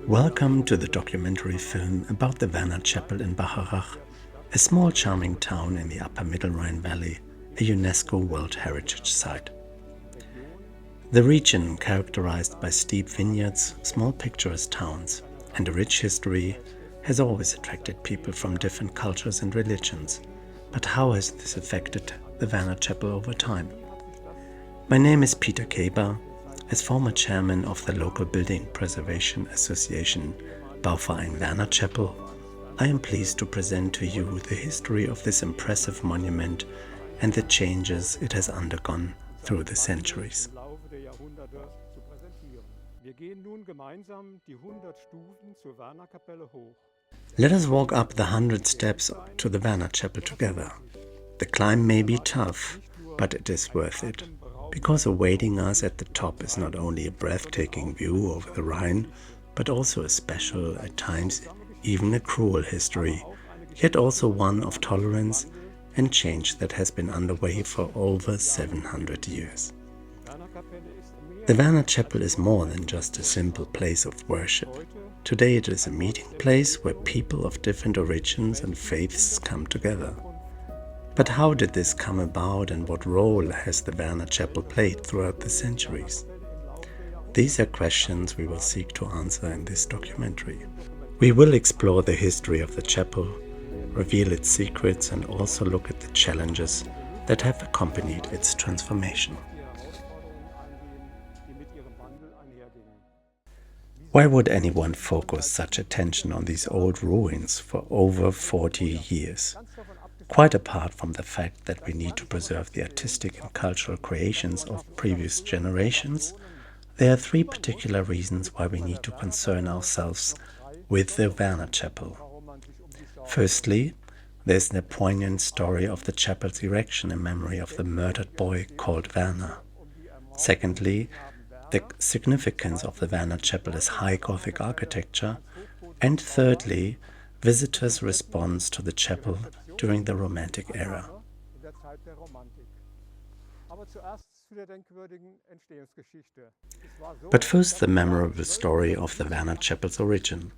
Welcome to the documentary film about the Werner Chapel in Bacharach, a small charming town in the upper Middle Rhine Valley, a UNESCO World Heritage Site. The region, characterized by steep vineyards, small picturesque towns, and a rich history, has always attracted people from different cultures and religions. But how has this affected the Werner Chapel over time? My name is Peter Keber. As former chairman of the local building preservation association Bauverein Wernerkapelle, I am pleased to present to you the history of this impressive monument and the changes it has undergone through the centuries. Let us walk up the 100 steps to the Werner Chapel together. The climb may be tough, but it is worth it, because awaiting us at the top is not only a breathtaking view over the Rhine, but also a special, at times even a cruel history, yet also one of tolerance and change that has been underway for over 700 years. The Werner Chapel is more than just a simple place of worship. Today it is a meeting place where people of different origins and faiths come together. But how did this come about, and what role has the Werner Chapel played throughout the centuries? These are questions we will seek to answer in this documentary. We will explore the history of the chapel, reveal its secrets, and also look at the challenges that have accompanied its transformation. Why would anyone focus such attention on these old ruins for over 40 years? Quite apart from the fact that we need to preserve the artistic and cultural creations of previous generations, there are three particular reasons why we need to concern ourselves with the Werner Chapel. Firstly, there is the poignant story of the chapel's erection in memory of the murdered boy called Werner. Secondly, the significance of the Werner Chapel as high Gothic architecture. And thirdly, visitors' response to the chapel during the Romantic era. But first, the memorable story of the Werner Chapel's origin.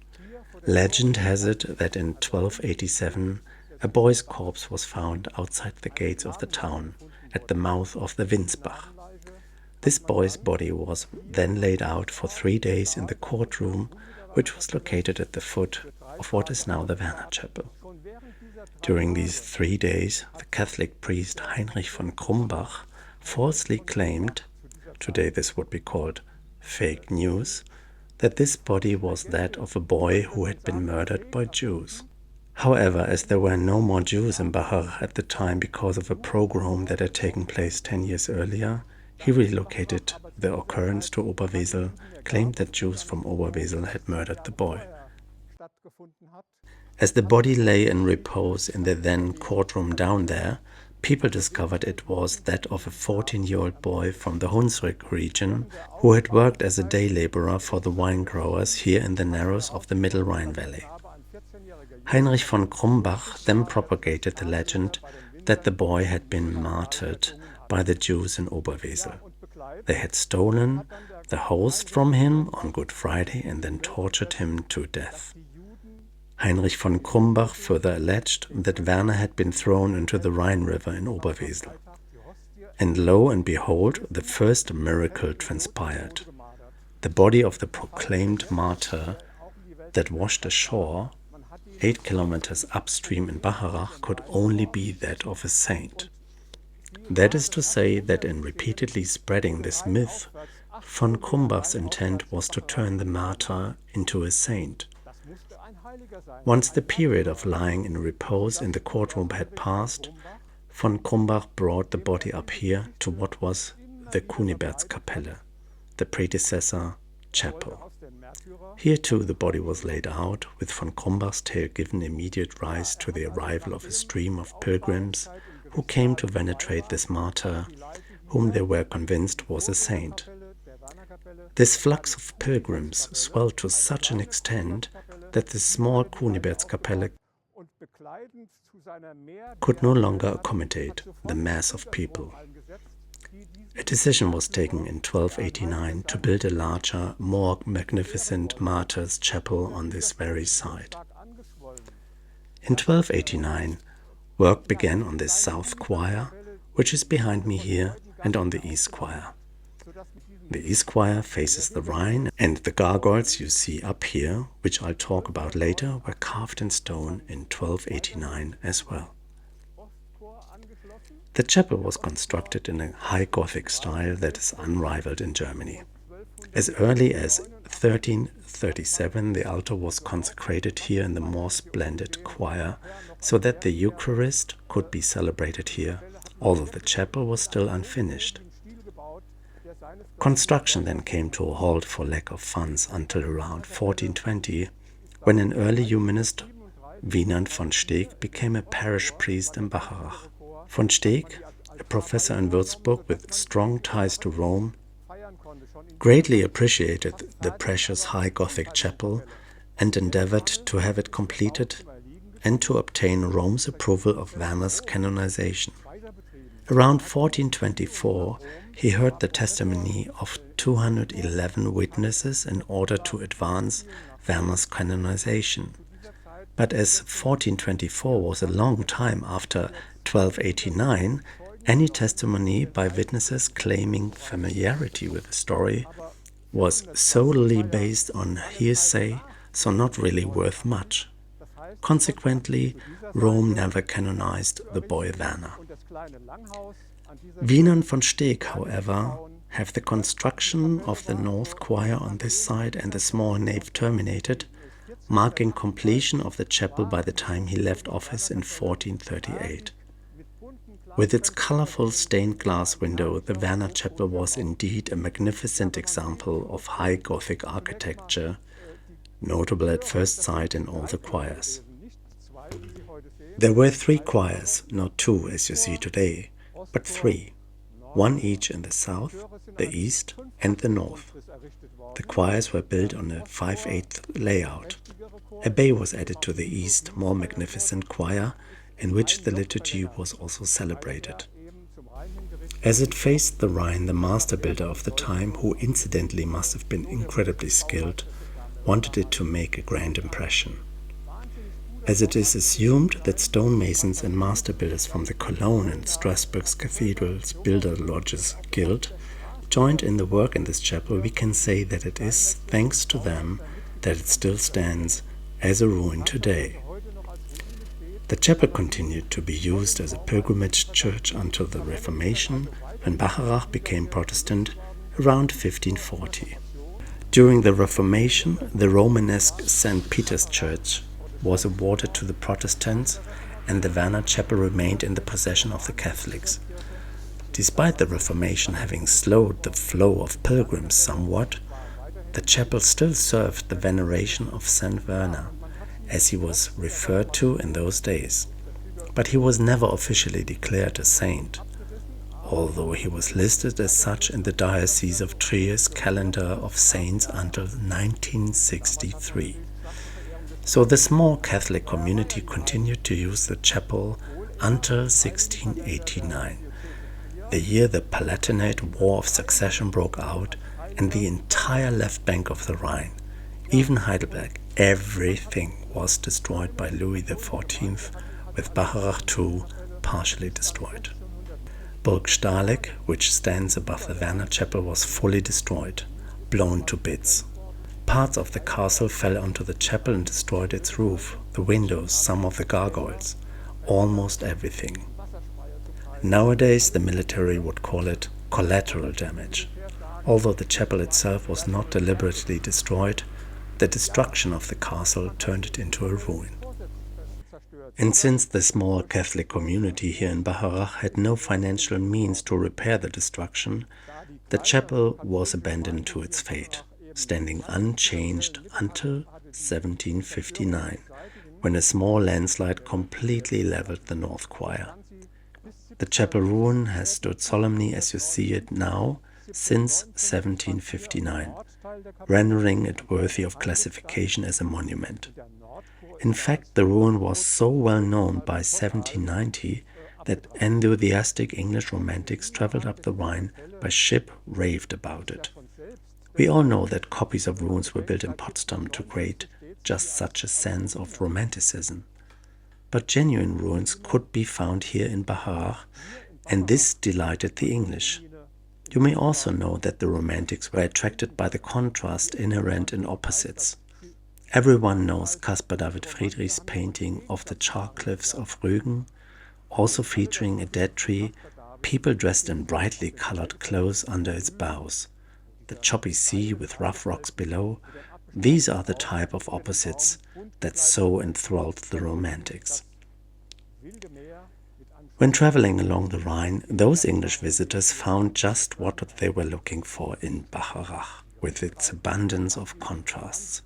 Legend has it that in 1287 a boy's corpse was found outside the gates of the town at the mouth of the Windsbach. This boy's body was then laid out for 3 days in the courtroom, which was located at the foot of what is now the Werner Chapel. During these 3 days, the Catholic priest Heinrich von Krumbach falsely claimed, today this would be called fake news, that this body was that of a boy who had been murdered by Jews. However, as there were no more Jews in Bacharach at the time because of a pogrom that had taken place 10 years earlier, he relocated the occurrence to Oberwesel, claimed that Jews from Oberwesel had murdered the boy. As the body lay in repose in the then courtroom down there, people discovered it was that of a 14-year-old boy from the Huhn region who had worked as a day laborer for the wine growers here in the narrows of the Middle Rhine Valley. Heinrich von Krumbach then propagated the legend that the boy had been martyred by the Jews in Oberwesel. They had stolen the host from him on Good Friday and then tortured him to death. Heinrich von Krumbach further alleged that Werner had been thrown into the Rhine River in Oberwesel. And lo and behold, the first miracle transpired. The body of the proclaimed martyr that washed ashore 8 kilometers upstream in Bacharach could only be that of a saint. That is to say that in repeatedly spreading this myth, von Krumbach's intent was to turn the martyr into a saint. Once the period of lying in repose in the courtroom had passed, von Krumbach brought the body up here to what was the Wernerkapelle, the predecessor chapel. Here too the body was laid out, with von Krumbach's tale given immediate rise to the arrival of a stream of pilgrims who came to venerate this martyr, whom they were convinced was a saint. This flux of pilgrims swelled to such an extent that the small Wernerkapelle could no longer accommodate the mass of people. A decision was taken in 1289 to build a larger, more magnificent martyrs' chapel on this very site. In 1289, work began on this south choir, which is behind me here, and on the east choir. The east choir faces the Rhine, and the gargoyles you see up here, which I'll talk about later, were carved in stone in 1289 as well. The chapel was constructed in a high Gothic style that is unrivaled in Germany. As early as 1337, the altar was consecrated here in the more splendid choir, so that the Eucharist could be celebrated here, although the chapel was still unfinished. Construction then came to a halt for lack of funds until around 1420, when an early humanist, Werner von Steg, became a parish priest in Bacharach. Von Steg, a professor in Würzburg with strong ties to Rome, greatly appreciated the precious high Gothic chapel and endeavored to have it completed and to obtain Rome's approval of Werner's canonization. Around 1424, he heard the testimony of 211 witnesses in order to advance Werner's canonization. But as 1424 was a long time after 1289, any testimony by witnesses claiming familiarity with the story was solely based on hearsay, so not really worth much. Consequently, Rome never canonized the boy Werner. Werner von Steg, however, have the construction of the north choir on this side and the small nave terminated, marking completion of the chapel by the time he left office in 1438. With its colorful stained glass window, the Werner Chapel was indeed a magnificent example of high Gothic architecture, notable at first sight in all the choirs. There were 3 choirs, not 2 as you see today, but 3, one each in the south, the east, and the north. The choirs were built on a 5/8 layout. A bay was added to the east, more magnificent choir, in which the liturgy was also celebrated. As it faced the Rhine, the master builder of the time, who incidentally must have been incredibly skilled, wanted it to make a grand impression. As it is assumed that stonemasons and master builders from the Cologne and Strasbourg's Cathedral's Builder Lodges Guild joined in the work in this chapel, we can say that it is thanks to them that it still stands as a ruin today. The chapel continued to be used as a pilgrimage church until the Reformation, when Bacharach became Protestant around 1540. During the Reformation, the Romanesque St. Peter's Church was awarded to the Protestants, and the Werner Chapel remained in the possession of the Catholics. Despite the Reformation having slowed the flow of pilgrims somewhat, the chapel still served the veneration of St. Werner, as he was referred to in those days. But he was never officially declared a saint, although he was listed as such in the Diocese of Trier's calendar of saints until 1963. So the small Catholic community continued to use the chapel until 1689, the year the Palatinate War of Succession broke out, and the entire left bank of the Rhine, even Heidelberg, everything was destroyed by Louis XIV, with Bacharach too partially destroyed. Burg Stahleck, which stands above the Werner Chapel, was fully destroyed, blown to bits. Parts of the castle fell onto the chapel and destroyed its roof, the windows, some of the gargoyles, almost everything. Nowadays the military would call it collateral damage. Although the chapel itself was not deliberately destroyed, the destruction of the castle turned it into a ruin. And since the small Catholic community here in Bacharach had no financial means to repair the destruction, the chapel was abandoned to its fate, standing unchanged until 1759, when a small landslide completely leveled the north choir. The chapel ruin has stood solemnly as you see it now since 1759, rendering it worthy of classification as a monument. In fact, the ruin was so well known by 1790 that enthusiastic English romantics traveled up the Rhine by ship raved about it. We all know that copies of ruins were built in Potsdam to create just such a sense of romanticism. But genuine ruins could be found here in Bacharach, and this delighted the English. You may also know that the Romantics were attracted by the contrast inherent in opposites. Everyone knows Caspar David Friedrich's painting of the chalk cliffs of Rügen, also featuring a dead tree, people dressed in brightly colored clothes under its boughs, the choppy sea with rough rocks below. These are the type of opposites that so enthralled the Romantics. When traveling along the Rhine, those English visitors found just what they were looking for in Bacharach, with its abundance of contrasts.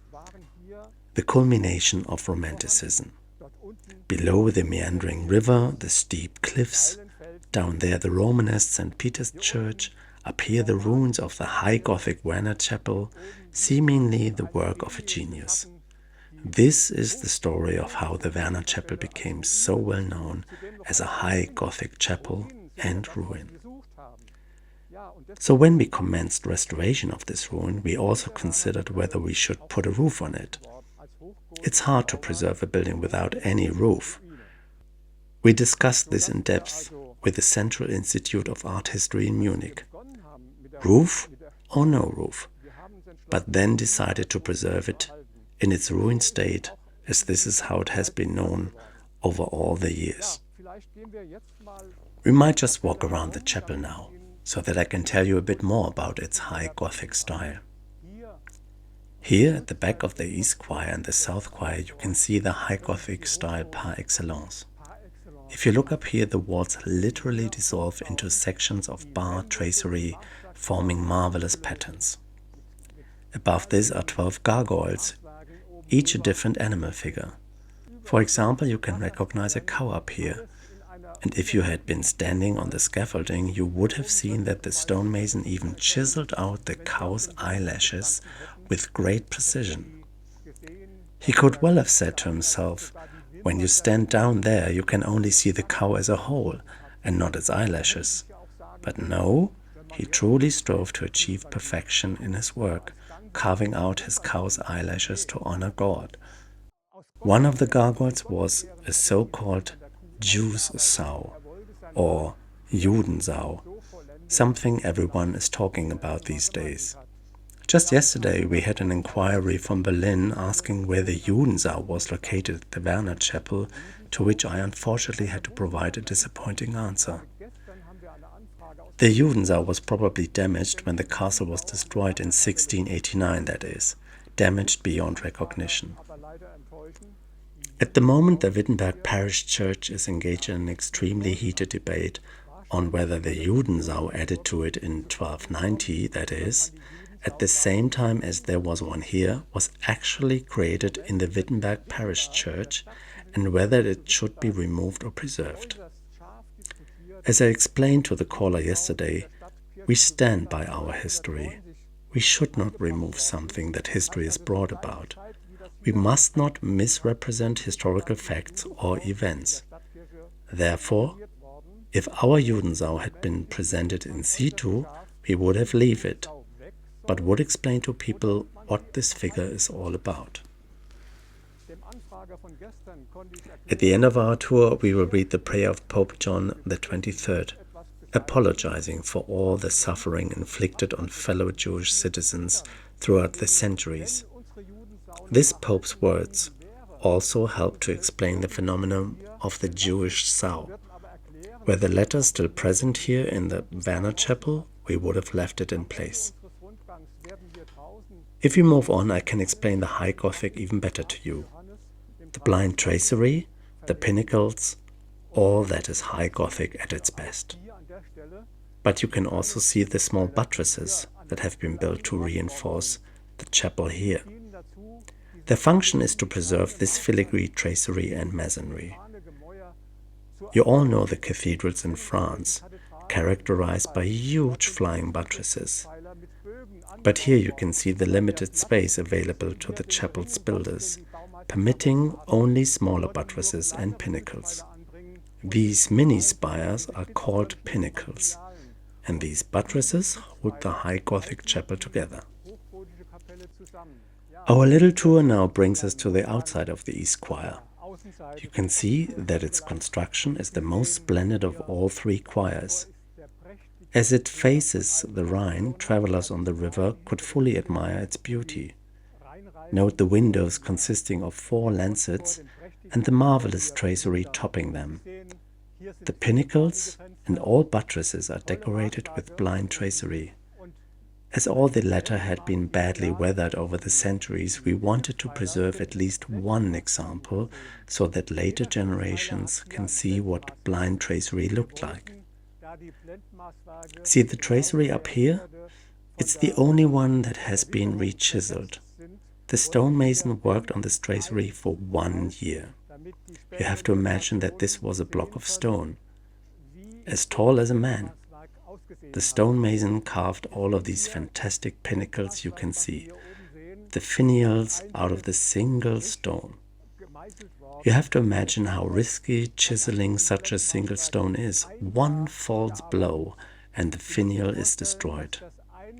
The culmination of Romanticism. Below the meandering river, the steep cliffs, down there the Romanesque St. Peter's Church, up here the ruins of the high Gothic Werner Chapel, seemingly the work of a genius. This is the story of how the Werner Chapel became so well known as a high Gothic chapel and ruin. So when we commenced restoration of this ruin, we also considered whether we should put a roof on it. It's hard to preserve a building without any roof. We discussed this in depth with the Central Institute of Art History in Munich. Roof or no roof? But then decided to preserve it in its ruined state, as this is how it has been known over all the years. We might just walk around the chapel now, so that I can tell you a bit more about its high Gothic style. Here at the back of the East Choir and the South Choir you can see the high Gothic style par excellence. If you look up here, the walls literally dissolve into sections of bar tracery, forming marvelous patterns. Above this are 12 gargoyles, each a different animal figure. For example, you can recognize a cow up here, and if you had been standing on the scaffolding, you would have seen that the stonemason even chiseled out the cow's eyelashes with great precision. He could well have said to himself, when you stand down there, you can only see the cow as a whole, and not its eyelashes. But no, he truly strove to achieve perfection in his work, carving out his cow's eyelashes to honor God. One of the gargoyles was a so-called Jews sow, or Judensau, something everyone is talking about these days. Just yesterday we had an inquiry from Berlin asking where the Judensau was located at the Werner Chapel, to which I unfortunately had to provide a disappointing answer. The Judensau was probably damaged when the castle was destroyed in 1689, that is, damaged beyond recognition. At the moment, the Wittenberg parish church is engaged in an extremely heated debate on whether the Judensau added to it in 1290, that is, at the same time as there was one here, was actually created in the Wittenberg parish church, and whether it should be removed or preserved. As I explained to the caller yesterday, we stand by our history. We should not remove something that history has brought about. We must not misrepresent historical facts or events. Therefore, if our Judensau had been presented in situ, we would have left it, but would explain to people what this figure is all about. At the end of our tour, we will read the prayer of Pope John XXIII, apologizing for all the suffering inflicted on fellow Jewish citizens throughout the centuries. This Pope's words also help to explain the phenomenon of the Jewish sow. Were the letter still present here in the Werner Chapel, we would have left it in place. If we move on, I can explain the High Gothic even better to you. The blind tracery, the pinnacles, all that is High Gothic at its best. But you can also see the small buttresses that have been built to reinforce the chapel here. Their function is to preserve this filigree tracery and masonry. You all know the cathedrals in France, characterized by huge flying buttresses. But here you can see the limited space available to the chapel's builders, permitting only smaller buttresses and pinnacles. These mini spires are called pinnacles, and these buttresses hold the high Gothic chapel together. Our little tour now brings us to the outside of the east choir. You can see that its construction is the most splendid of all three choirs. As it faces the Rhine, travelers on the river could fully admire its beauty. Note the windows consisting of 4 lancets and the marvelous tracery topping them. The pinnacles and all buttresses are decorated with blind tracery. As all the latter had been badly weathered over the centuries, we wanted to preserve at least one example so that later generations can see what blind tracery looked like. See the tracery up here? It's the only one that has been re-chiseled. The stonemason worked on this tracery for 1 year. You have to imagine that this was a block of stone, as tall as a man. The stonemason carved all of these fantastic pinnacles you can see, the finials out of the single stone. You have to imagine how risky chiseling such a single stone is. One false blow and the finial is destroyed.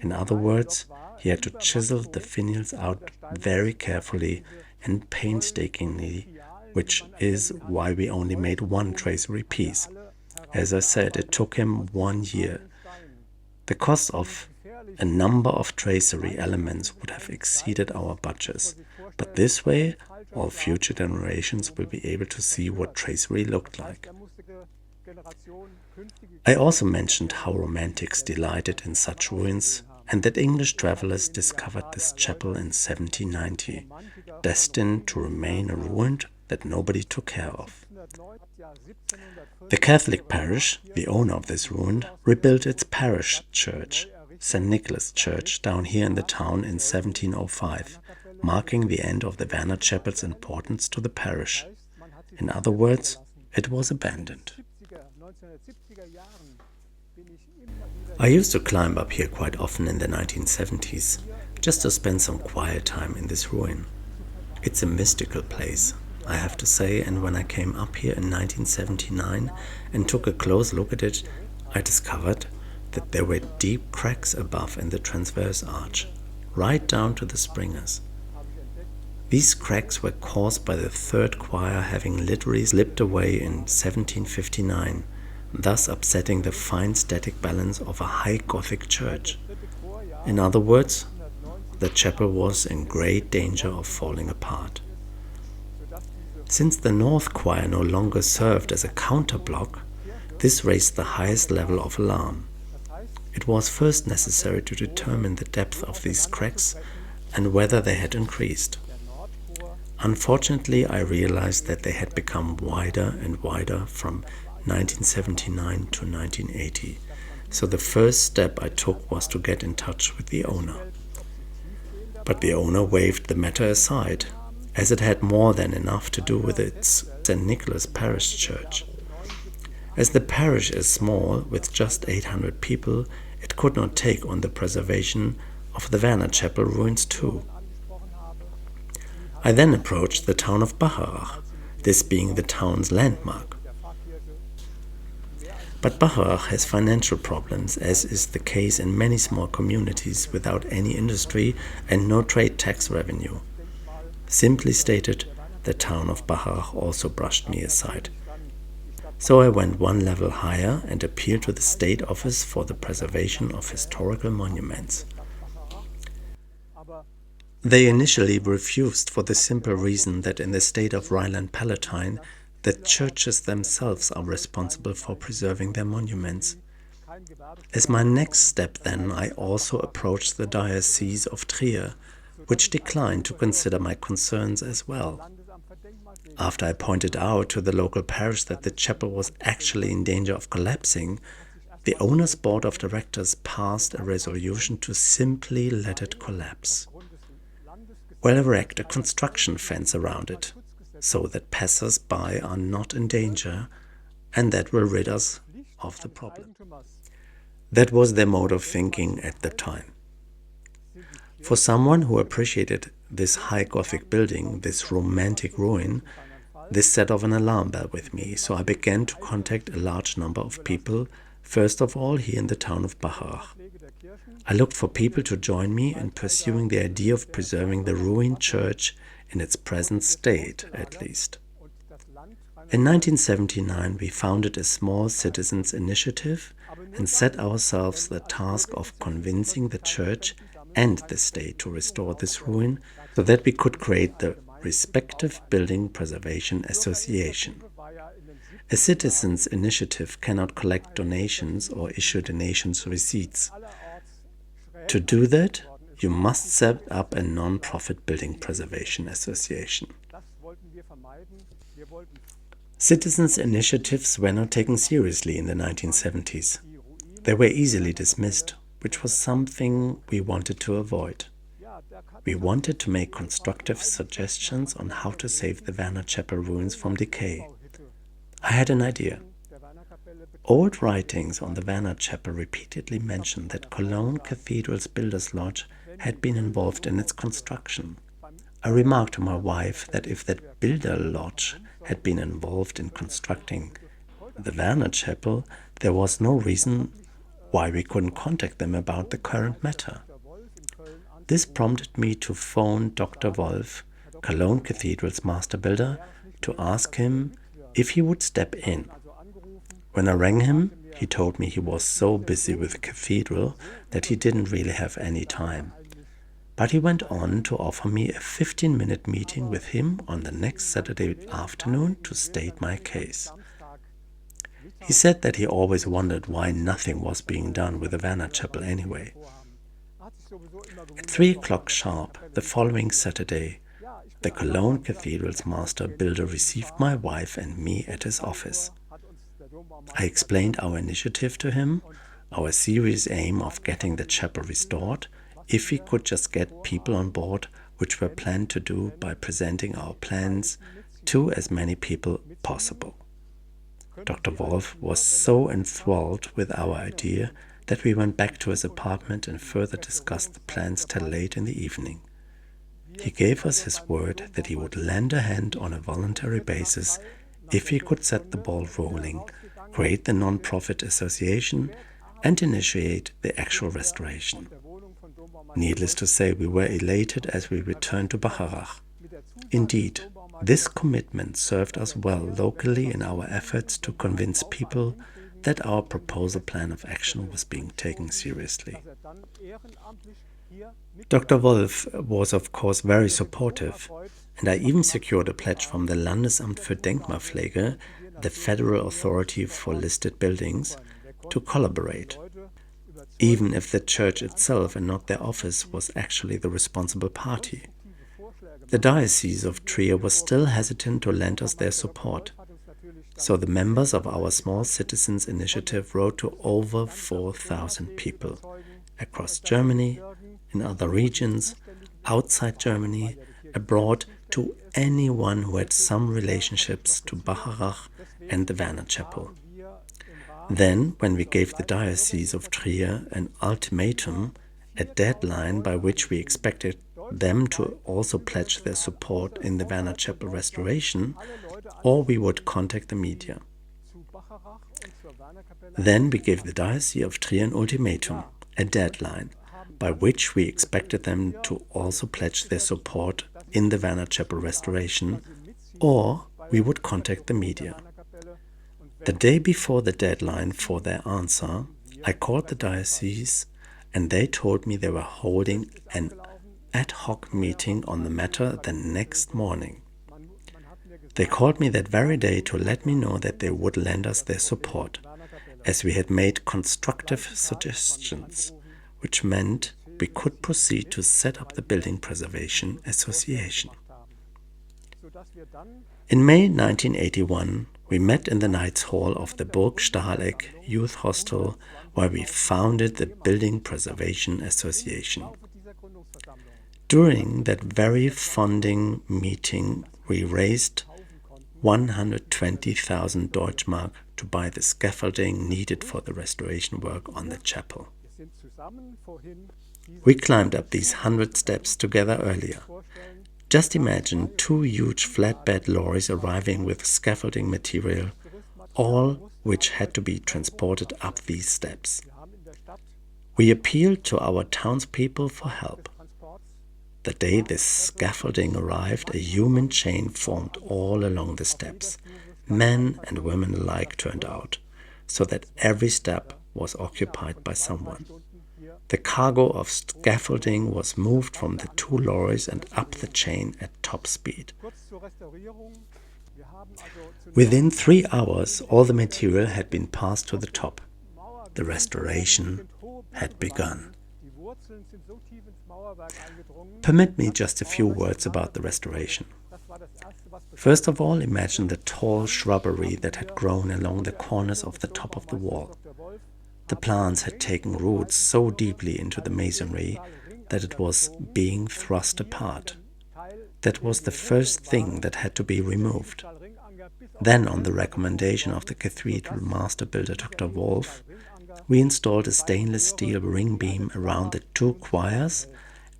In other words, he had to chisel the finials out very carefully and painstakingly, which is why we only made one tracery piece. As I said, it took him 1 year. The cost of a number of tracery elements would have exceeded our budgets, but this way all future generations will be able to see what tracery looked like. I also mentioned how romantics delighted in such ruins and that English travelers discovered this chapel in 1790, destined to remain a ruin that nobody took care of. The Catholic parish, the owner of this ruin, rebuilt its parish church, St. Nicholas Church, down here in the town in 1705, marking the end of the Werner Chapel's importance to the parish. In other words, it was abandoned. I used to climb up here quite often in the 1970s, just to spend some quiet time in this ruin. It's a mystical place, I have to say, and when I came up here in 1979 and took a close look at it, I discovered that there were deep cracks above in the transverse arch, right down to the springers. These cracks were caused by the third choir having literally slipped away in 1759, thus upsetting the fine static balance of a high Gothic church. In other words, the chapel was in great danger of falling apart. Since the north choir no longer served as a counterblock, this raised the highest level of alarm. It was first necessary to determine the depth of these cracks and whether they had increased. Unfortunately, I realized that they had become wider and wider from 1979 to 1980, so the first step I took was to get in touch with the owner. But the owner waved the matter aside, as it had more than enough to do with its St. Nicholas Parish Church. As the parish is small, with just 800 people, it could not take on the preservation of the Werner Chapel ruins too. I then approached the town of Bacharach, this being the town's landmark. But Bacharach has financial problems, as is the case in many small communities without any industry and no trade tax revenue. Simply stated, the town of Bacharach also brushed me aside. So I went one level higher and appealed to the State Office for the Preservation of Historical Monuments. They initially refused for the simple reason that in the state of Rhineland-Palatinate, the churches themselves are responsible for preserving their monuments. As my next step then, I also approached the Diocese of Trier, which declined to consider my concerns as well. After I pointed out to the local parish that the chapel was actually in danger of collapsing, the owner's board of directors passed a resolution to simply let it collapse. We'll erect a construction fence around it, so that passers-by are not in danger, and that will rid us of the problem. That was their mode of thinking at the time. For someone who appreciated this high Gothic building, this romantic ruin, This set off an alarm bell with me, so I began to contact a large number of people, first of all here in the town of Bacharach. I looked for people to join me in pursuing the idea of preserving the ruined church in its present state, at least. In 1979, we founded a small citizens' initiative and set ourselves the task of convincing the church and the state to restore this ruin so that we could create the respective Building Preservation Association. A citizens' initiative cannot collect donations or issue donations receipts. To do that, you must set up a non-profit Building Preservation Association. Citizens' initiatives were not taken seriously in the 1970s. They were easily dismissed, which was something we wanted to avoid. We wanted to make constructive suggestions on how to save the Werner Chapel ruins from decay. I had an idea. Old writings on the Werner Chapel repeatedly mentioned that Cologne Cathedral's Builders Lodge had been involved in its construction. I remarked to my wife that if that Builder Lodge had been involved in constructing the Werner Chapel, there was no reason why we couldn't contact them about the current matter. This prompted me to phone Dr. Wolf, Cologne Cathedral's master builder, to ask him if he would step in. When I rang him, he told me he was so busy with the cathedral that he didn't really have any time. But he went on to offer me a 15-minute meeting with him on the next Saturday afternoon to state my case. He said that he always wondered why nothing was being done with the Werner Chapel anyway. At 3 o'clock sharp the following Saturday, the Cologne Cathedral's master builder received my wife and me at his office. I explained our initiative to him, our serious aim of getting the chapel restored, if we could just get people on board, which were planned to do by presenting our plans to as many people possible. Dr. Wolf was so enthralled with our idea that we went back to his apartment and further discussed the plans till late in the evening. He gave us his word that he would lend a hand on a voluntary basis if he could set the ball rolling, create the non-profit association, and initiate the actual restoration. Needless to say, we were elated as we returned to Bacharach. Indeed, this commitment served us well locally in our efforts to convince people that our proposal plan of action was being taken seriously. Dr. Wolf was of course very supportive, and I even secured a pledge from the Landesamt für Denkmalpflege, the federal authority for listed buildings, to collaborate, even if the church itself and not their office was actually the responsible party. The Diocese of Trier was still hesitant to lend us their support, so the members of our small citizens initiative wrote to over 4,000 people across Germany, in other regions, outside Germany, abroad, to anyone who had some relationships to Bacharach and the Werner Chapel. Then, when we gave the Diocese of Trier an ultimatum, a deadline by which we expected them to also pledge their support in the Werner Chapel restoration, or we would contact the media. Then we gave the Diocese of Trier an ultimatum, a deadline, by which we expected them to also pledge their support in the Werner Chapel restoration, or we would contact the media. The day before the deadline for their answer, I called the diocese and they told me they were holding an ad hoc meeting on the matter the next morning. They called me that very day to let me know that they would lend us their support, as we had made constructive suggestions, which meant we could proceed to set up the Building Preservation Association. In May 1981, we met in the Knights Hall of the Burg Stahleck Youth Hostel, where we founded the Building Preservation Association. During that very funding meeting, we raised 120,000 Deutschmark to buy the scaffolding needed for the restoration work on the chapel. We climbed up these 100 steps together earlier. Just imagine two huge flatbed lorries arriving with scaffolding material, all which had to be transported up these steps. We appealed to our townspeople for help. The day this scaffolding arrived, a human chain formed all along the steps. Men and women alike turned out, so that every step was occupied by someone. The cargo of scaffolding was moved from the two lorries and up the chain at top speed. Within 3 hours, all the material had been passed to the top. The restoration had begun. Permit me just a few words about the restoration. First of all, imagine the tall shrubbery that had grown along the corners of the top of the wall. The plants had taken roots so deeply into the masonry that it was being thrust apart. That was the first thing that had to be removed. Then, on the recommendation of the cathedral master builder Dr. Wolf, we installed a stainless steel ring beam around the two choirs,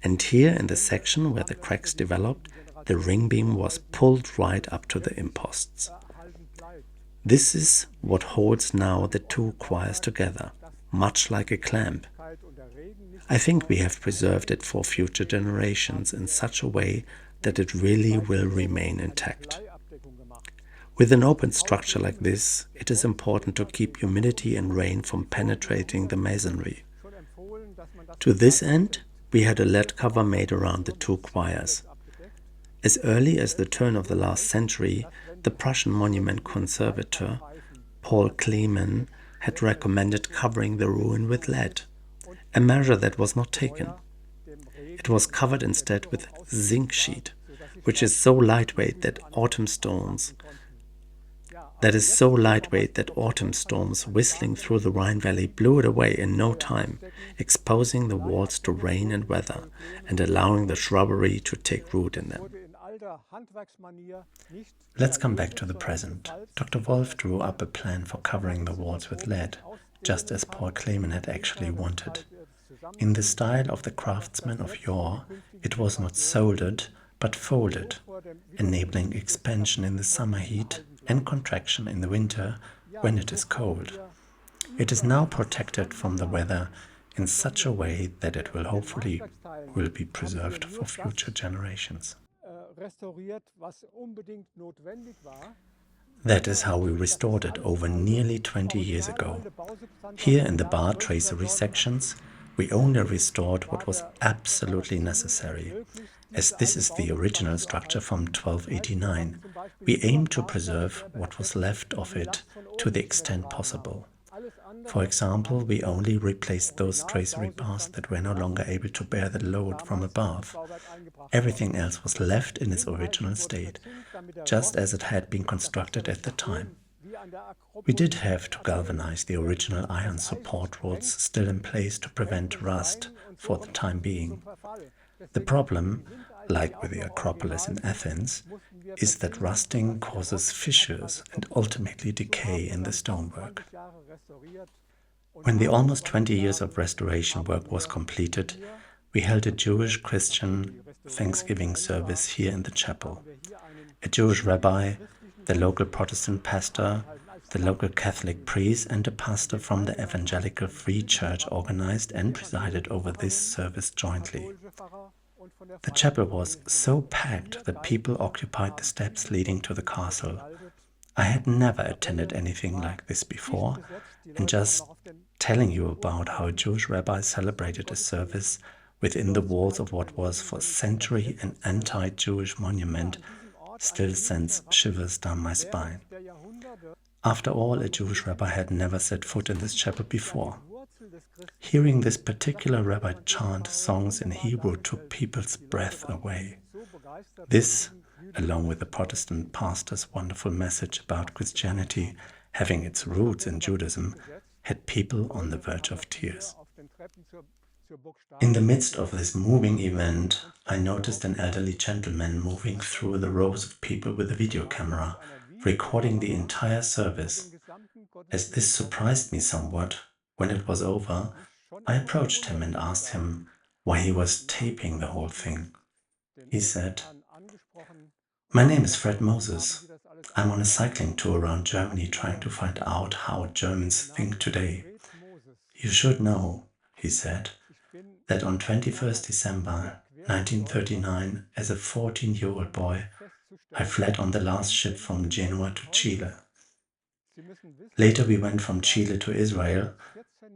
and here in the section where the cracks developed, the ring beam was pulled right up to the imposts. This is what holds now the two choirs together, much like a clamp. I think we have preserved it for future generations in such a way that it really will remain intact. With an open structure like this, it is important to keep humidity and rain from penetrating the masonry. To this end, we had a lead cover made around the two choirs. As early as the turn of the last century, the Prussian monument conservator, Paul Kleemann, had recommended covering the ruin with lead, a measure that was not taken. It was covered instead with zinc sheet, which is so lightweight that autumn storms whistling through the Rhine Valley blew it away in no time, exposing the walls to rain and weather and allowing the shrubbery to take root in them. Let's come back to the present. Dr. Wolf drew up a plan for covering the walls with lead, just as Paul Kleemann had actually wanted. In the style of the craftsmen of yore, it was not soldered, but folded, enabling expansion in the summer heat and contraction in the winter when it is cold. It is now protected from the weather in such a way that it will hopefully be preserved for future generations. That is how we restored it over nearly 20 years ago. Here in the bar tracery sections, we only restored what was absolutely necessary. As this is the original structure from 1289, we aim to preserve what was left of it to the extent possible. For example, we only replaced those tracery bars that were no longer able to bear the load from above. Everything else was left in its original state, just as it had been constructed at the time. We did have to galvanize the original iron support rods still in place to prevent rust for the time being. The problem, like with the Acropolis in Athens, is that rusting causes fissures and ultimately decay in the stonework. When the almost 20 years of restoration work was completed, we held a Jewish-Christian Thanksgiving service here in the chapel. A Jewish rabbi, the local Protestant pastor, the local Catholic priest, and a pastor from the Evangelical Free Church organized and presided over this service jointly. The chapel was so packed that people occupied the steps leading to the castle. I had never attended anything like this before, and just telling you about how a Jewish rabbi celebrated a service within the walls of what was for a century an anti-Jewish monument still sends shivers down my spine. After all, a Jewish rabbi had never set foot in this chapel before. Hearing this particular rabbi chant songs in Hebrew took people's breath away. This, along with the Protestant pastor's wonderful message about Christianity having its roots in Judaism, had people on the verge of tears. In the midst of this moving event, I noticed an elderly gentleman moving through the rows of people with a video camera, recording the entire service. As this surprised me somewhat, when it was over, I approached him and asked him why he was taping the whole thing. He said, My name is Fred Moses. I'm on a cycling tour around Germany trying to find out how Germans think today. You should know, he said, that on 21st December 1939, as a 14-year-old boy, I fled on the last ship from Genoa to Chile. Later we went from Chile to Israel,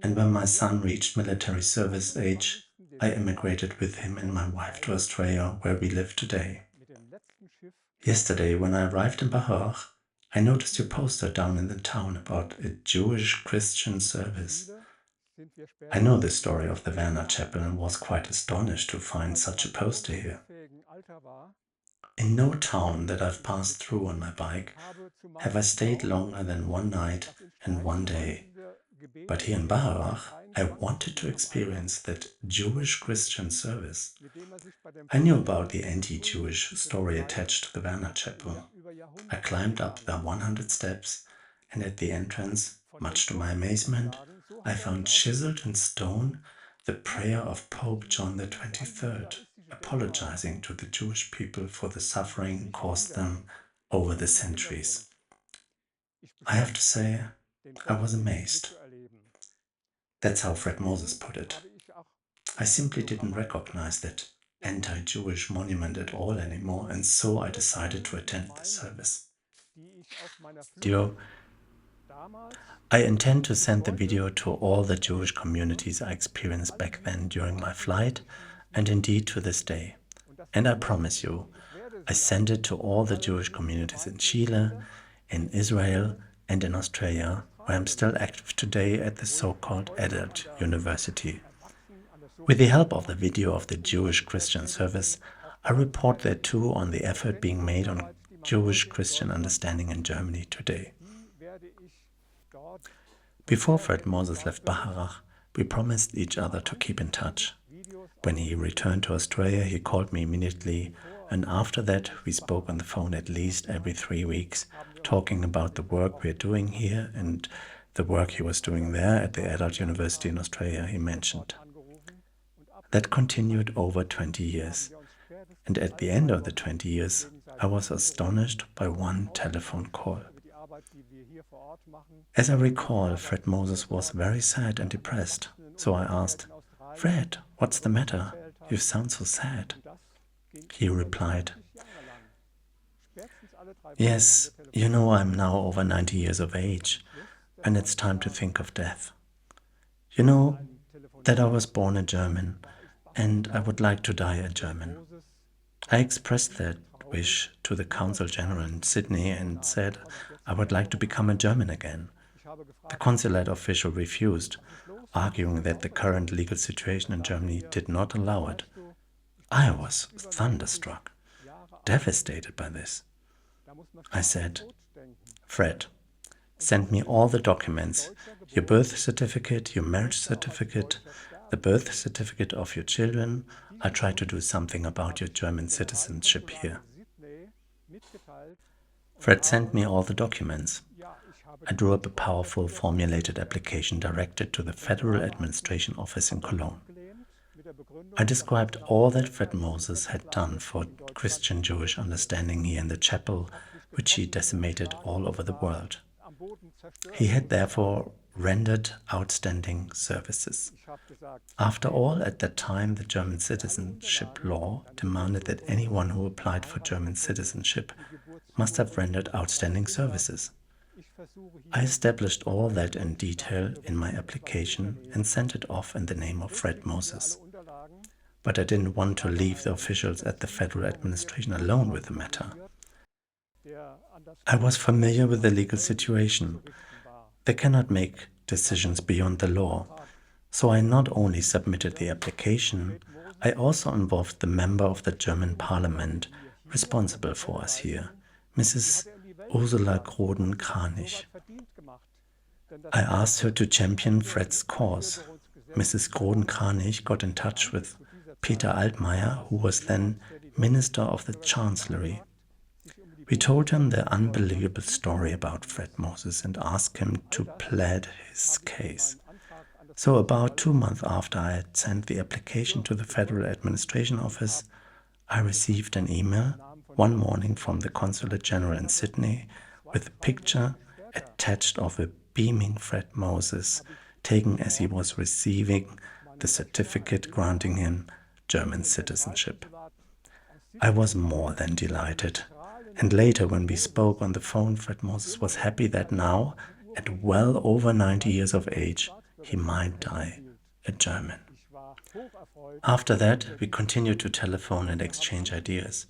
and when my son reached military service age, I immigrated with him and my wife to Australia, where we live today. Yesterday, when I arrived in Bacharach, I noticed your poster down in the town about a Jewish Christian service. I know the story of the Werner Chapel and was quite astonished to find such a poster here. In no town that I've passed through on my bike have I stayed longer than one night and one day. But here in Bacharach, I wanted to experience that Jewish Christian service. I knew about the anti-Jewish story attached to the Werner Chapel. I climbed up the 100 steps, and at the entrance, much to my amazement, I found chiseled in stone the prayer of Pope John the 23rd, apologizing to the Jewish people for the suffering caused them over the centuries. I have to say, I was amazed. That's how Fred Moses put it. I simply didn't recognize that anti-Jewish monument at all anymore, and so I decided to attend the service. Dear, I intend to send the video to all the Jewish communities I experienced back then during my flight, and indeed to this day. And I promise you, I send it to all the Jewish communities in Chile, in Israel, and in Australia, where I'm still active today at the so-called adult university. With the help of the video of the Jewish Christian service, I report there too on the effort being made on Jewish Christian understanding in Germany today. Before Fred Moses left Bacharach, we promised each other to keep in touch. When he returned to Australia, he called me immediately, and after that we spoke on the phone at least every 3 weeks, talking about the work we're doing here and the work he was doing there at the adult university in Australia he mentioned. That continued over 20 years, and at the end of the 20 years, I was astonished by one telephone call. As I recall, Fred Moses was very sad and depressed, so I asked, "Fred, what's the matter? You sound so sad." He replied, "Yes, you know I'm now over 90 years of age, and it's time to think of death. You know that I was born a German, and I would like to die a German. I expressed that wish to the Consul General in Sydney and said I would like to become a German again. The consulate official refused, arguing that the current legal situation in Germany did not allow it. I was thunderstruck, devastated by this. I said, "Fred, send me all the documents, your birth certificate, your marriage certificate, the birth certificate of your children. I'll try to do something about your German citizenship here." Fred sent me all the documents. I drew up a powerful formulated application directed to the Federal Administration Office in Cologne. I described all that Fred Moses had done for Christian-Jewish understanding here in the chapel, which he decimated all over the world. He had therefore rendered outstanding services. After all, at that time, the German citizenship law demanded that anyone who applied for German citizenship must have rendered outstanding services. I established all that in detail in my application and sent it off in the name of Fred Moses. But I didn't want to leave the officials at the Federal Administration alone with the matter. I was familiar with the legal situation. They cannot make decisions beyond the law. So I not only submitted the application, I also involved the member of the German parliament responsible for us here, Mrs. Ursula Groden-Kranich. I asked her to champion Fred's cause. Mrs. Groden-Kranich got in touch with Peter Altmaier, who was then Minister of the Chancellery. We told him the unbelievable story about Fred Moses and asked him to plead his case. So about 2 months after I had sent the application to the Federal Administration Office, I received an email one morning from the Consulate General in Sydney with a picture attached of a beaming Fred Moses, taken as he was receiving the certificate granting him German citizenship. I was more than delighted, and later when we spoke on the phone, Fred Moses was happy that now, at well over 90 years of age, he might die a German. After that, we continued to telephone and exchange ideas,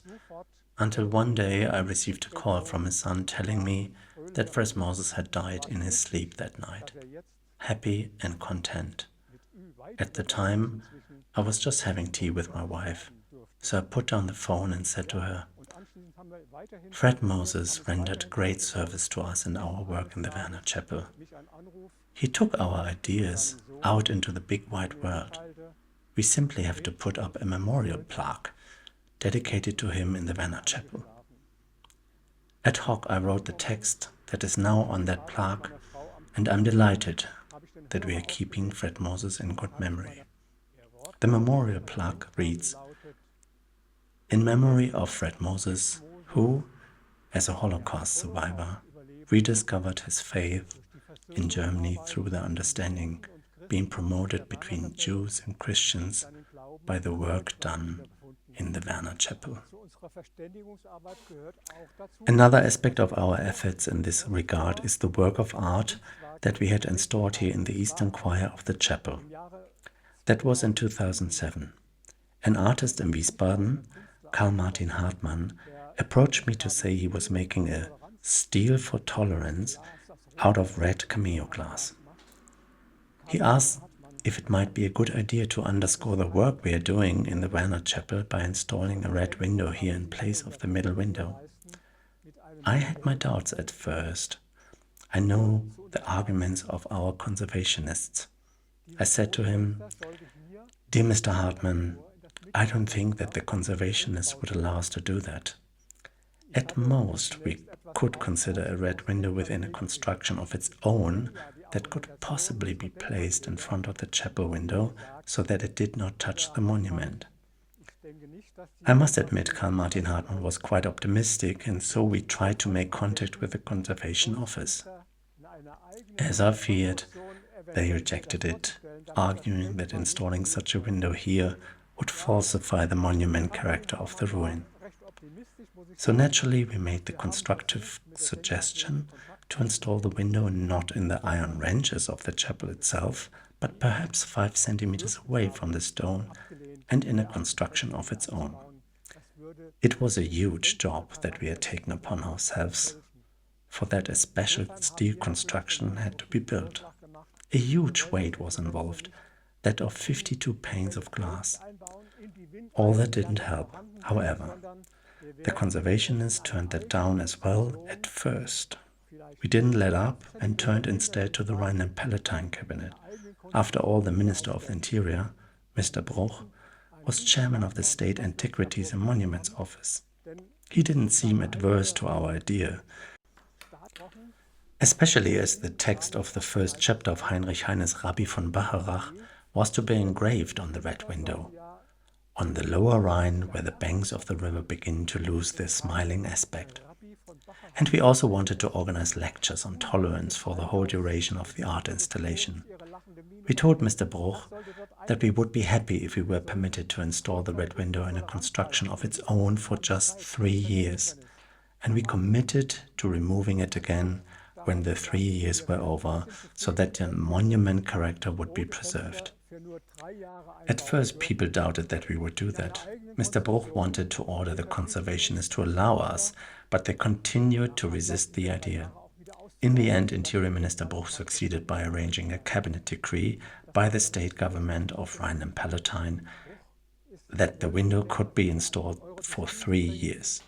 until one day I received a call from his son telling me that Fred Moses had died in his sleep that night, happy and content. At the time, I was just having tea with my wife, so I put down the phone and said to her, Fred Moses rendered great service to us in our work in the Werner Chapel. He took our ideas out into the big wide world. We simply have to put up a memorial plaque dedicated to him in the Werner Chapel. Ad hoc I wrote the text that is now on that plaque, and I'm delighted that we are keeping Fred Moses in good memory. The memorial plaque reads, "In memory of Fred Moses, who, as a Holocaust survivor, rediscovered his faith in Germany through the understanding being promoted between Jews and Christians by the work done in the Werner Chapel." Another aspect of our efforts in this regard is the work of art that we had installed here in the Eastern Choir of the chapel. That was in 2007. An artist in Wiesbaden, Karl Martin Hartmann, approached me to say he was making a steel for tolerance out of red cameo glass. He asked if it might be a good idea to underscore the work we are doing in the Werner Chapel by installing a red window here in place of the middle window. I had my doubts at first. I know the arguments of our conservationists. I said to him, "Dear Mr. Hartmann, I don't think that the conservationists would allow us to do that. At most, we could consider a red window within a construction of its own that could possibly be placed in front of the chapel window so that it did not touch the monument." I must admit Karl Martin Hartmann was quite optimistic, and so we tried to make contact with the conservation office. As I feared, they rejected it, arguing that installing such a window here would falsify the monument character of the ruin. So naturally we made the constructive suggestion to install the window not in the iron ranches of the chapel itself, but perhaps 5 centimeters away from the stone and in a construction of its own. It was a huge job that we had taken upon ourselves. For that a special steel construction had to be built. A huge weight was involved, that of 52 panes of glass. All that didn't help, however. The conservationists turned that down as well at first. We didn't let up and turned instead to the Rhine-Palatine cabinet. After all, the Minister of the Interior, Mr. Bruch, was chairman of the State Antiquities and Monuments Office. He didn't seem adverse to our idea, especially as the text of the first chapter of Heinrich Heine's Rabbi von Bacharach was to be engraved on the red window, on the lower Rhine where the banks of the river begin to lose their smiling aspect. And we also wanted to organize lectures on tolerance for the whole duration of the art installation. We told Mr. Bruch that we would be happy if we were permitted to install the red window in a construction of its own for just 3 years, and we committed to removing it again when the 3 years were over, so that the monument character would be preserved. At first people doubted that we would do that. Mr. Bruch wanted to order the conservationists to allow us, but they continued to resist the idea. In the end, Interior Minister Bruch succeeded by arranging a cabinet decree by the state government of Rhine-Palatine that the window could be installed for 3 years.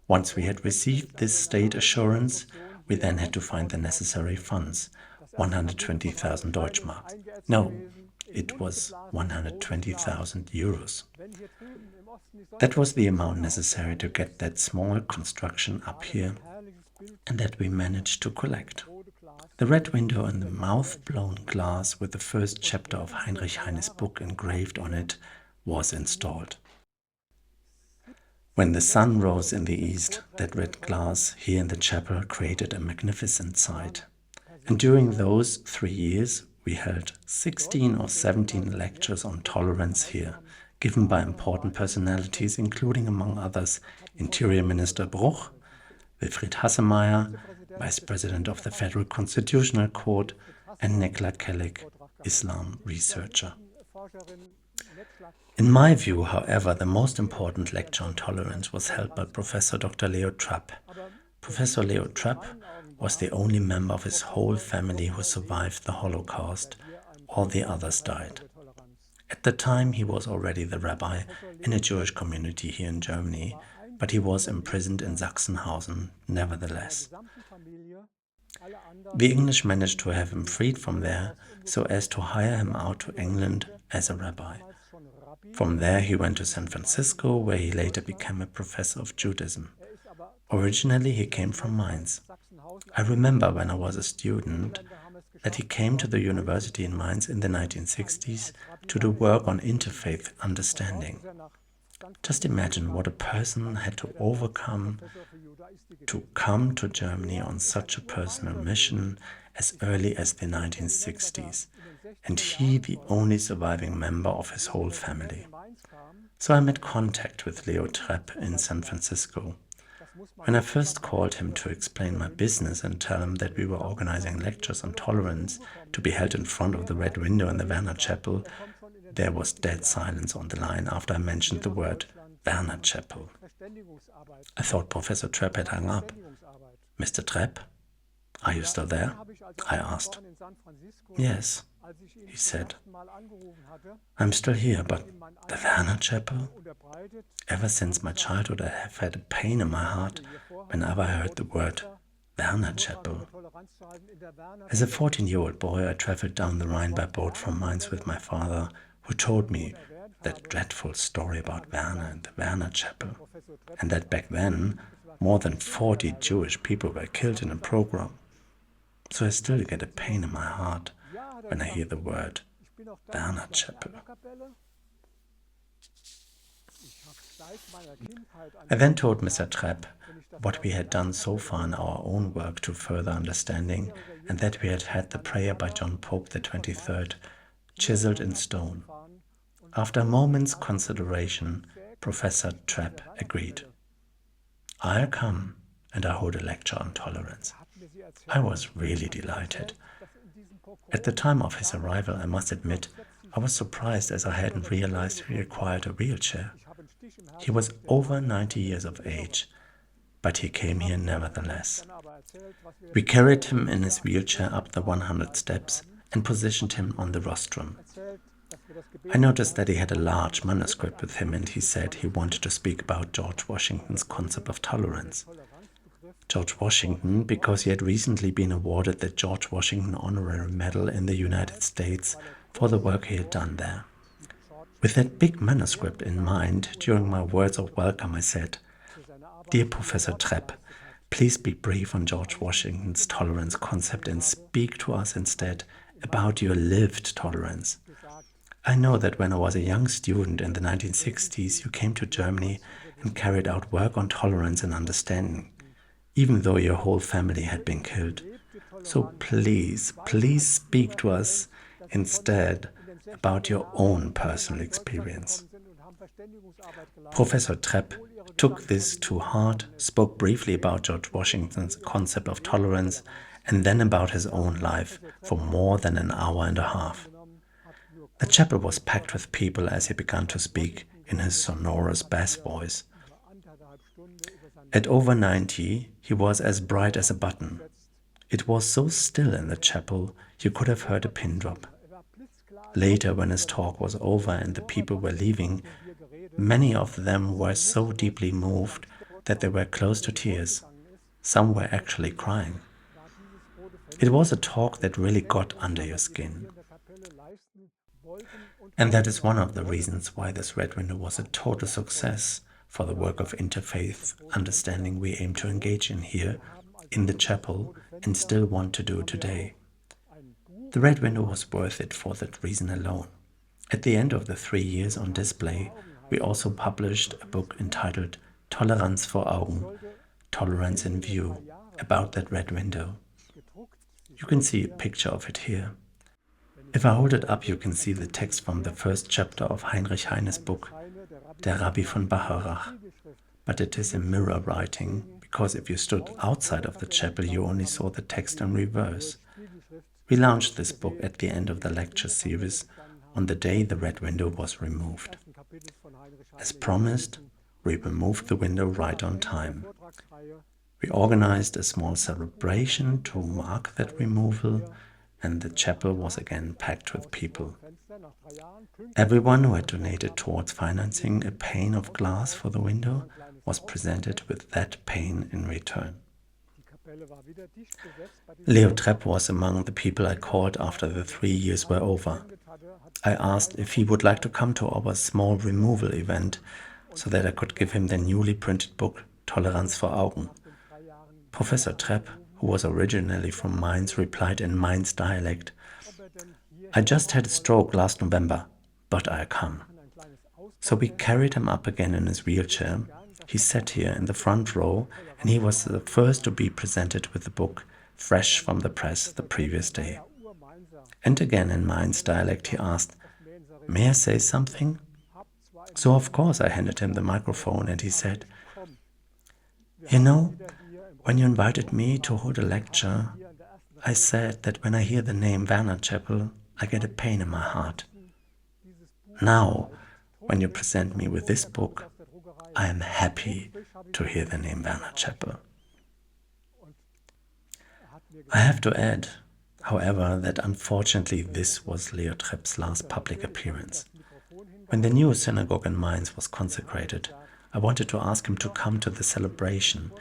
Once we had received this state assurance, we then had to find the necessary funds, 120,000 Deutschmarks. No, it was 120,000 euros. That was the amount necessary to get that small construction up here, and that we managed to collect. The red window and the mouth-blown glass with the first chapter of Heinrich Heine's book engraved on it was installed. When the sun rose in the east, that red glass here in the chapel created a magnificent sight. And during those 3 years, we held 16 or 17 lectures on tolerance here, given by important personalities, including, among others, Interior Minister Bruch, Wilfried Hassemeyer, Vice President of the Federal Constitutional Court, and Nekla Kelek, Islam researcher. In my view, however, the most important lecture on tolerance was held by Professor Dr. Leo Trapp. Professor Leo Trapp was the only member of his whole family who survived the Holocaust. All the others died. At the time, he was already the rabbi in a Jewish community here in Germany, but he was imprisoned in Sachsenhausen nevertheless. The English managed to have him freed from there so as to hire him out to England as a rabbi. From there he went to San Francisco, where he later became a professor of Judaism. Originally he came from Mainz. I remember when I was a student that he came to the university in Mainz in the 1960s to do work on interfaith understanding. Just imagine what a person had to overcome to come to Germany on such a personal mission as early as the 1960s, and he the only surviving member of his whole family. So I made contact with Leo Trapp in San Francisco. When I first called him to explain my business and tell him that we were organizing lectures on tolerance to be held in front of the Red Window in the Werner Chapel, there was dead silence on the line after I mentioned the word Werner Chapel. I thought Professor Trapp had hung up. Mr. Trapp, are you still there? I asked. Yes, he said. I'm still here, but the Werner Chapel? Ever since my childhood I have had a pain in my heart whenever I heard the word Werner Chapel. As a 14-year-old boy, I traveled down the Rhine by boat from Mainz with my father, who told me that dreadful story about Werner and the Werner Chapel, and that back then more than 40 Jewish people were killed in a pogrom. So I still get a pain in my heart when I hear the word Werner Chapel. I then told Mr. Trapp what we had done so far in our own work to further understanding, and that we had had the prayer by John Pope the 23rd chiseled in stone. After a moment's consideration, Professor Trapp agreed. I'll come and I hold a lecture on tolerance. I was really delighted. At the time of his arrival, I must admit, I was surprised as I hadn't realized he required a wheelchair. He was over 90 years of age, but he came here nevertheless. We carried him in his wheelchair up the 100 steps and positioned him on the rostrum. I noticed that he had a large manuscript with him, and he said he wanted to speak about George Washington's concept of tolerance. George Washington, because he had recently been awarded the George Washington Honorary Medal in the United States for the work he had done there. With that big manuscript in mind, during my words of welcome, I said, "Dear Professor Trapp, please be brief on George Washington's tolerance concept and speak to us instead about your lived tolerance. I know that when I was a young student in the 1960s, you came to Germany and carried out work on tolerance and understanding, even though your whole family had been killed. So please speak to us instead about your own personal experience." Professor Trapp took this to heart, spoke briefly about George Washington's concept of tolerance, and then about his own life for more than an hour and a half. The chapel was packed with people as he began to speak in his sonorous bass voice. At over 90, he was as bright as a button. It was so still in the chapel, you could have heard a pin drop. Later, when his talk was over and the people were leaving, many of them were so deeply moved that they were close to tears. Some were actually crying. It was a talk that really got under your skin. And that is one of the reasons why this Red Window was a total success for the work of interfaith understanding we aim to engage in here, in the chapel, and still want to do today. The Red Window was worth it for that reason alone. At the end of the 3 years on display, we also published a book entitled Toleranz vor Augen, tolerance in view, about that red window. You can see a picture of it here. If I hold it up, you can see the text from the first chapter of Heinrich Heine's book, Der Rabbi von Bacharach. But it is in mirror writing, because if you stood outside of the chapel, you only saw the text in reverse. We launched this book at the end of the lecture series on the day the red window was removed. As promised, we removed the window right on time. We organized a small celebration to mark that removal, and the chapel was again packed with people. Everyone who had donated towards financing a pane of glass for the window was presented with that pane in return. Leo Trepp was among the people I called after the 3 years were over. I asked if he would like to come to our small removal event so that I could give him the newly printed book Toleranz vor Augen. Professor Trepp, who was originally from Mainz, replied in Mainz dialect, "I just had a stroke last November, but I'll come." So we carried him up again in his wheelchair. He sat here in the front row, and he was the first to be presented with the book, fresh from the press the previous day. And again in Mainz dialect he asked, "May I say something?" So of course I handed him the microphone, and he said, "You know, when you invited me to hold a lecture, I said that when I hear the name Werner Chapel, I get a pain in my heart. Now, when you present me with this book, I am happy to hear the name Werner Chapel." I have to add, however, that unfortunately this was Leo Trepp's last public appearance. When the new synagogue in Mainz was consecrated, I wanted to ask him to come to the celebration,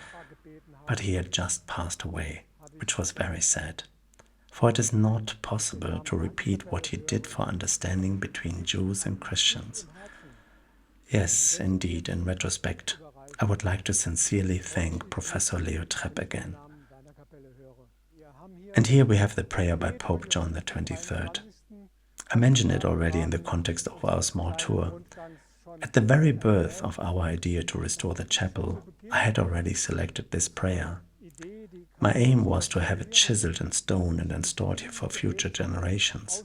but he had just passed away, which was very sad. For it is not possible to repeat what he did for understanding between Jews and Christians. Yes, indeed, in retrospect, I would like to sincerely thank Professor Leo Trepp again. And here we have the prayer by Pope John the 23rd. I mentioned it already in the context of our small tour. At the very birth of our idea to restore the chapel, I had already selected this prayer. My aim was to have it chiseled in stone and installed here for future generations.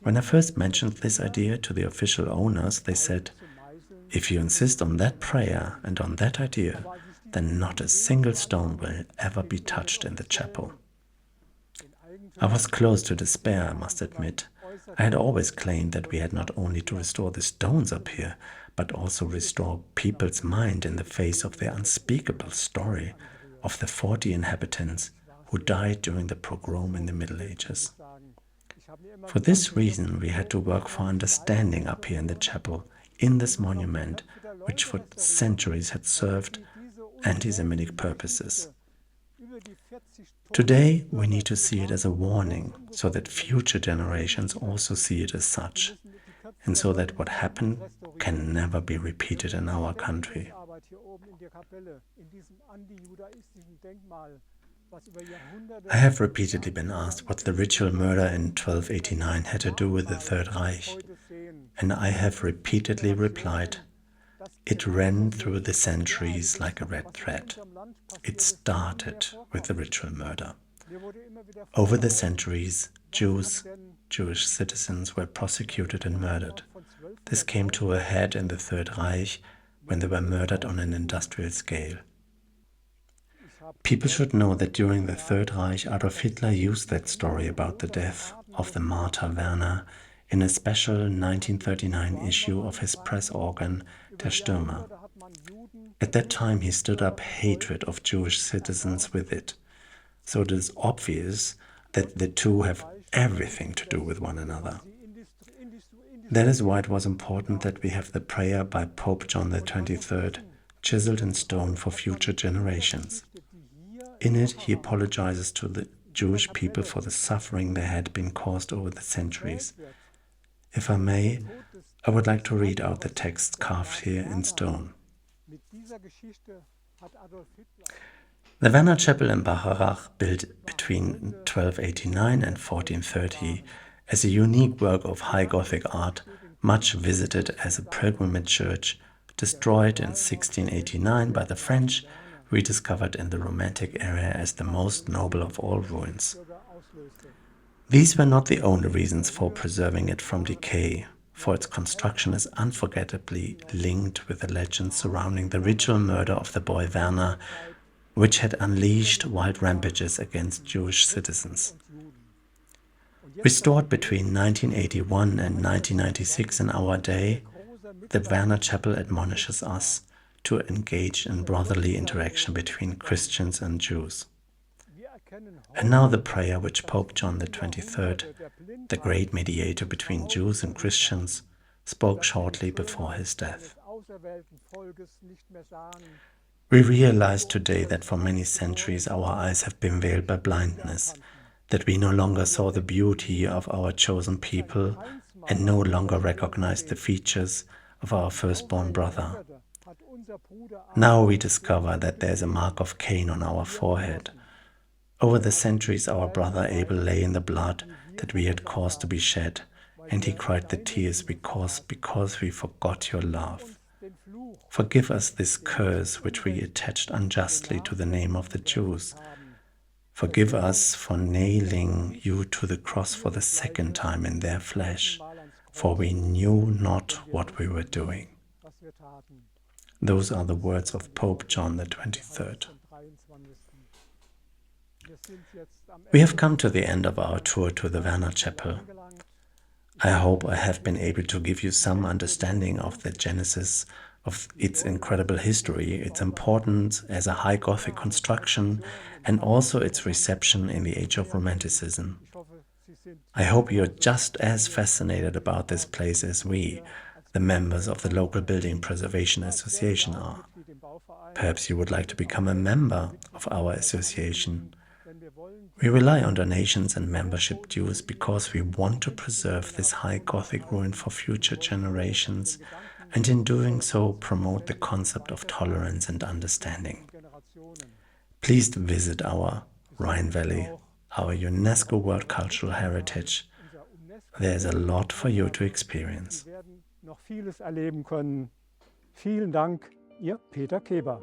When I first mentioned this idea to the official owners, they said, "If you insist on that prayer and on that idea, then not a single stone will ever be touched in the chapel." I was close to despair, I must admit. I had always claimed that we had not only to restore the stones up here, but also restore people's mind in the face of the unspeakable story of the 40 inhabitants who died during the pogrom in the Middle Ages. For this reason, we had to work for understanding up here in the chapel, in this monument, which for centuries had served anti-Semitic purposes. Today, we need to see it as a warning, so that future generations also see it as such, and so that what happened can never be repeated in our country. I have repeatedly been asked what the ritual murder in 1289 had to do with the Third Reich, and I have repeatedly replied, it ran through the centuries like a red thread. It started with the ritual murder. Over the centuries, Jewish citizens were prosecuted and murdered. This came to a head in the Third Reich when they were murdered on an industrial scale. People should know that during the Third Reich, Adolf Hitler used that story about the death of the martyr Werner in a special 1939 issue of his press organ, Der Stürmer. At that time, he stood up hatred of Jewish citizens with it. So it is obvious that the two have everything to do with one another. That is why it was important that we have the prayer by Pope John the 23rd chiseled in stone for future generations. In it, he apologizes to the Jewish people for the suffering they had been caused over the centuries. If I may, I would like to read out the text carved here in stone. The Werner Chapel in Bacharach, built between 1289 and 1430, as a unique work of high Gothic art, much visited as a pilgrimage church, destroyed in 1689 by the French, rediscovered in the Romantic era as the most noble of all ruins. These were not the only reasons for preserving it from decay, for its construction is unforgettably linked with the legends surrounding the ritual murder of the boy Werner, which had unleashed wild rampages against Jewish citizens. Restored between 1981 and 1996 in our day, the Werner Chapel admonishes us to engage in brotherly interaction between Christians and Jews. And now the prayer which Pope John XXIII, the great mediator between Jews and Christians, spoke shortly before his death. We realize today that for many centuries our eyes have been veiled by blindness, that we no longer saw the beauty of our chosen people and no longer recognized the features of our firstborn brother. Now we discover that there is a mark of Cain on our forehead. Over the centuries our brother Abel lay in the blood that we had caused to be shed, and he cried the tears because we forgot your love. Forgive us this curse which we attached unjustly to the name of the Jews. Forgive us for nailing you to the cross for the second time in their flesh, for we knew not what we were doing. Those are the words of Pope John XXIII. We have come to the end of our tour to the Werner Chapel. I hope I have been able to give you some understanding of the genesis of its incredible history, its importance as a high Gothic construction, and also its reception in the Age of Romanticism. I hope you're just as fascinated about this place as we, the members of the local Building Preservation Association, are. Perhaps you would like to become a member of our association. We rely on donations and membership dues because we want to preserve this high Gothic ruin for future generations, and in doing so promote the concept of tolerance and understanding. Please visit our Rhine Valley, our UNESCO World Cultural Heritage. There is a lot for you to experience. Noch vieles erleben können. Vielen Dank, Ihr Peter Keber.